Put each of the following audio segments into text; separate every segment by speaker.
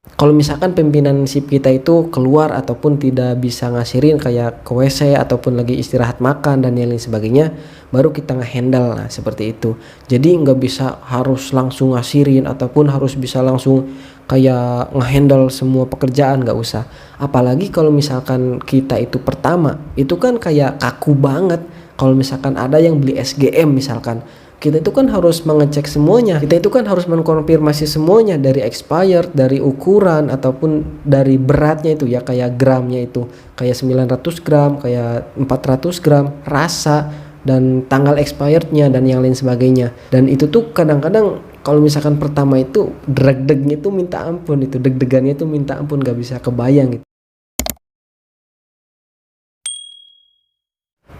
Speaker 1: Kalau misalkan pimpinan SIP kita itu keluar ataupun tidak bisa ngasihin kayak ke WC ataupun lagi istirahat makan dan yang lain sebagainya, baru kita nge-handle. Nah, seperti itu. Jadi nggak bisa harus langsung ngasihin ataupun harus bisa langsung kayak nge-handle semua pekerjaan, nggak usah. Apalagi kalau misalkan kita itu pertama, itu kan kayak kaku banget. Kalau misalkan ada yang beli SGM misalkan, kita itu kan harus mengecek semuanya, kita itu kan harus mengkonfirmasi semuanya dari expired, dari ukuran ataupun dari beratnya itu ya, kayak gramnya itu kayak 900 gram, kayak 400 gram, rasa dan tanggal expirednya dan yang lain sebagainya. Dan itu tuh kadang-kadang kalau misalkan pertama itu deg-degnya itu minta ampun, itu deg-degannya itu minta ampun, gak bisa kebayang gitu.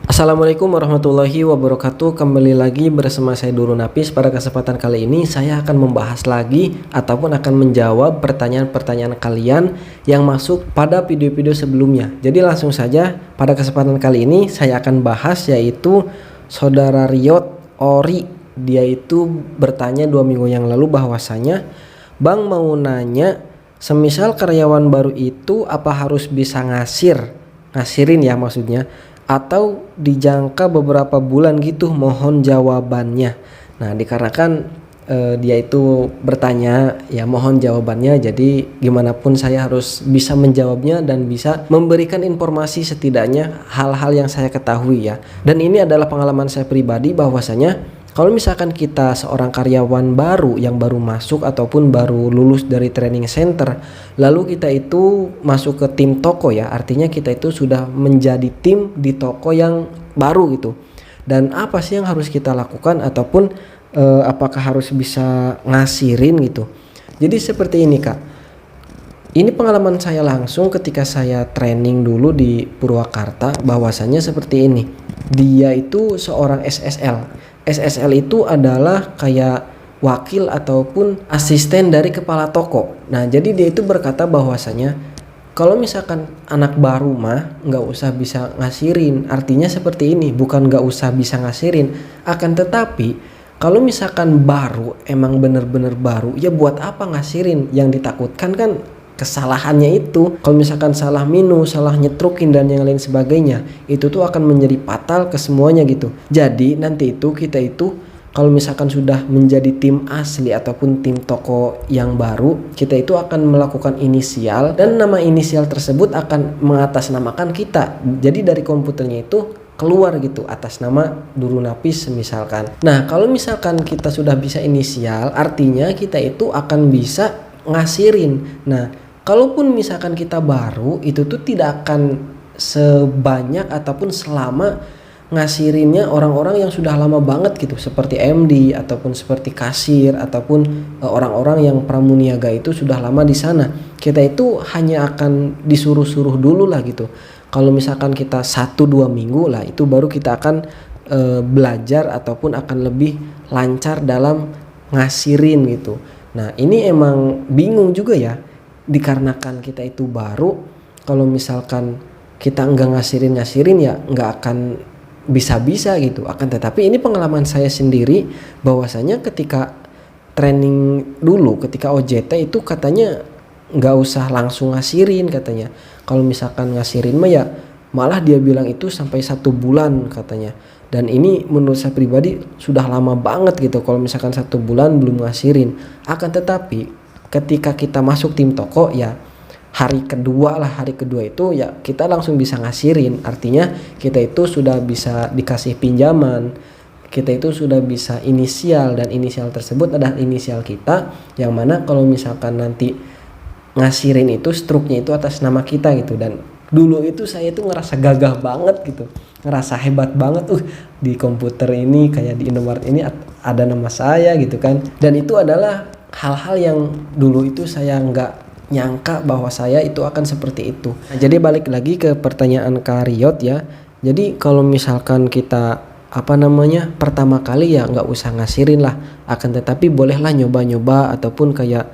Speaker 1: Assalamualaikum warahmatullahi wabarakatuh. Kembali lagi bersama saya Duru Napis. Pada kesempatan kali ini saya akan membahas lagi ataupun akan menjawab pertanyaan-pertanyaan kalian yang masuk pada video-video sebelumnya. Jadi langsung saja, pada kesempatan kali ini saya akan bahas yaitu saudara Riot Ori. Dia itu bertanya 2 minggu yang lalu bahwasanya, "Bang, mau nanya, semisal karyawan baru itu apa harus bisa ngasirin ya maksudnya, atau dijangka beberapa bulan gitu, mohon jawabannya." Nah, dikarenakan dia itu bertanya ya, mohon jawabannya, jadi gimana pun saya harus bisa menjawabnya dan bisa memberikan informasi setidaknya hal-hal yang saya ketahui ya. Dan ini adalah pengalaman saya pribadi bahwasanya kalau misalkan kita seorang karyawan baru yang baru masuk ataupun baru lulus dari training center, lalu kita itu masuk ke tim toko ya, artinya kita itu sudah menjadi tim di toko yang baru gitu. Dan apa sih yang harus kita lakukan ataupun apakah harus bisa ngasirin gitu. Jadi seperti ini Kak. Ini pengalaman saya langsung ketika saya training dulu di Purwakarta, bahwasannya seperti ini. Dia itu seorang SSL. SSL itu adalah kayak wakil ataupun asisten dari kepala toko. Nah, jadi dia itu berkata bahwasanya kalau misalkan anak baru mah nggak usah bisa ngasirin. Artinya seperti ini, bukan nggak usah bisa ngasirin, akan tetapi kalau misalkan baru, emang bener-bener baru, ya buat apa ngasirin? Yang ditakutkan kan kesalahannya itu. Kalau misalkan salah minum, salah nyetrukin dan yang lain sebagainya, itu tuh akan menjadi fatal ke semuanya gitu. Jadi nanti itu kita itu kalau misalkan sudah menjadi tim asli ataupun tim toko yang baru, kita itu akan melakukan inisial dan nama inisial tersebut akan mengatasnamakan kita. Jadi dari komputernya itu keluar gitu atas nama Duru Napis misalkan. Nah, kalau misalkan kita sudah bisa inisial, artinya kita itu akan bisa ngasirin. Nah, kalaupun misalkan kita baru, itu tuh tidak akan sebanyak ataupun selama ngasirinnya orang-orang yang sudah lama banget gitu, seperti MD ataupun seperti kasir ataupun orang-orang yang pramuniaga itu sudah lama di sana. Kita itu hanya akan disuruh-suruh dulu lah gitu. Kalau misalkan kita 1-2 minggu lah, itu baru kita akan belajar ataupun akan lebih lancar dalam ngasirin gitu. Nah, ini emang bingung juga ya, dikarenakan kita itu baru. Kalau misalkan kita enggak ngasirin ya nggak akan bisa-bisa gitu. Akan tetapi ini pengalaman saya sendiri bahwasanya ketika training dulu, ketika OJT itu katanya nggak usah langsung ngasirin katanya. Kalau misalkan ngasirin mah ya malah dia bilang itu sampai 1 bulan katanya. Dan ini menurut saya pribadi sudah lama banget gitu kalau misalkan 1 bulan belum ngasirin. Akan tetapi ketika kita masuk tim toko ya hari kedua itu ya kita langsung bisa ngasirin. Artinya kita itu sudah bisa dikasih pinjaman, kita itu sudah bisa inisial, dan inisial tersebut adalah inisial kita, yang mana kalau misalkan nanti ngasirin itu struknya itu atas nama kita gitu. Dan dulu itu saya itu ngerasa gagah banget gitu, ngerasa hebat banget, di komputer ini kayak di Indomaret ini ada nama saya gitu kan. Dan itu adalah hal-hal yang dulu itu saya nggak nyangka bahwa saya itu akan seperti itu. Nah, jadi balik lagi ke pertanyaan Kak Riot ya. Jadi kalau misalkan kita pertama kali ya nggak usah ngasirin lah, akan tetapi bolehlah nyoba-nyoba ataupun kayak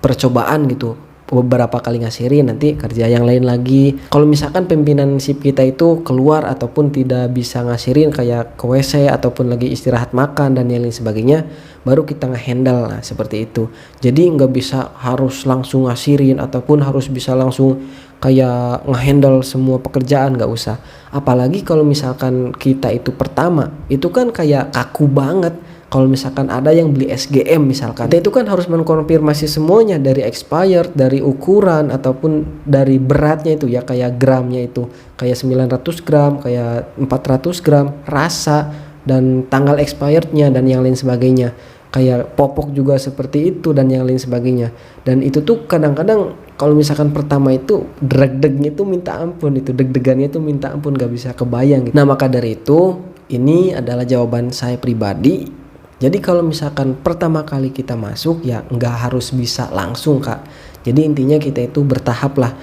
Speaker 1: percobaan gitu. beberapa kali ngasirin, nanti kerja yang lain lagi. Kalau misalkan pimpinan shift kita itu keluar ataupun tidak bisa ngasirin kayak ke WC ataupun lagi istirahat makan dan yang lain sebagainya, baru kita ngehandle. Nah seperti itu. Jadi nggak bisa harus langsung ngasirin ataupun harus bisa langsung kayak ngehandle semua pekerjaan, nggak usah. Apalagi kalau misalkan kita itu pertama, itu kan kayak kaku banget. Kalau misalkan ada yang beli SGM misalkan, kita itu kan harus mengkonfirmasi semuanya dari expired, dari ukuran ataupun dari beratnya itu ya, kayak gramnya itu kayak 900 gram, kayak 400 gram, rasa dan tanggal expirednya dan yang lain sebagainya. Kayak popok juga seperti itu dan yang lain sebagainya. Dan itu tuh kadang-kadang kalau misalkan pertama itu deg-degnya itu minta ampun, itu deg-degannya itu minta ampun, gak bisa kebayang gitu. Nah maka dari itu ini adalah jawaban saya pribadi. Jadi kalau misalkan pertama kali kita masuk ya nggak harus bisa langsung Kak. Jadi intinya kita itu bertahap lah,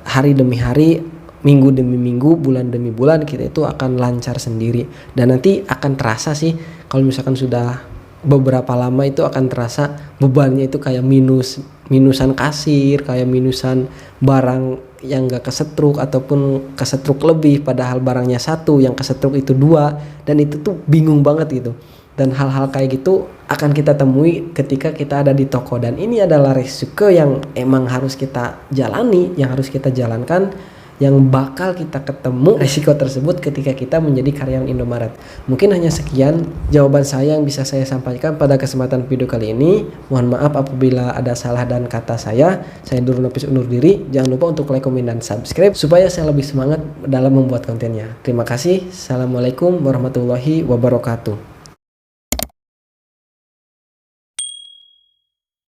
Speaker 1: hari demi hari, minggu demi minggu, bulan demi bulan kita itu akan lancar sendiri. Dan nanti akan terasa sih kalau misalkan sudah beberapa lama itu akan terasa bebannya itu kayak minusan kasir, kayak minusan barang yang gak kesetruk ataupun kesetruk lebih, padahal barangnya satu, yang kesetruk itu dua, dan itu tuh bingung banget gitu. Dan hal-hal kayak gitu akan kita temui ketika kita ada di toko, dan ini adalah risiko yang emang harus kita jalani, yang harus kita jalankan, yang bakal kita ketemu risiko tersebut ketika kita menjadi karyawan Indomaret. Mungkin hanya sekian jawaban saya yang bisa saya sampaikan pada kesempatan video kali ini. Mohon maaf apabila ada salah dan kata saya. Saya Nurul Nafis undur diri. Jangan lupa untuk like, komen, dan subscribe supaya saya lebih semangat dalam membuat kontennya. Terima kasih. Assalamualaikum warahmatullahi wabarakatuh.